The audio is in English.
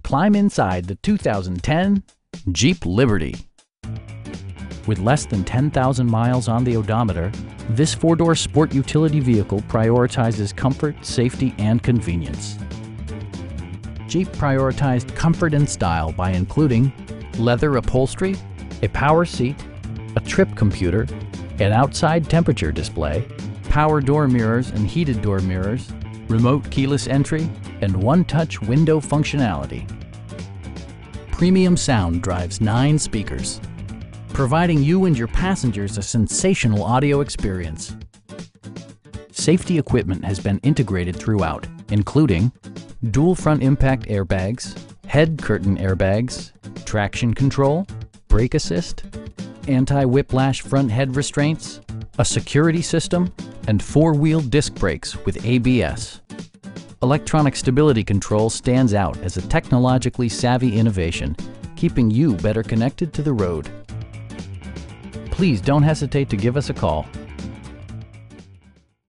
climb inside the 2010 Jeep Liberty. With less than 10,000 miles on the odometer, this four-door sport utility vehicle prioritizes comfort, safety, and convenience. Jeep prioritized comfort and style by including leather upholstery, a power seat, a trip computer, an outside temperature display, power door mirrors and heated door mirrors, remote keyless entry, and one-touch window functionality. Premium sound drives 9 speakers, providing you and your passengers a sensational audio experience. Safety equipment has been integrated throughout, including dual front impact airbags, head curtain airbags, traction control, brake assist, anti-whiplash front head restraints, a security system, and 4-wheel disc brakes with ABS. Electronic stability control stands out as a technologically savvy innovation, keeping you better connected to the road. Please don't hesitate to give us a call.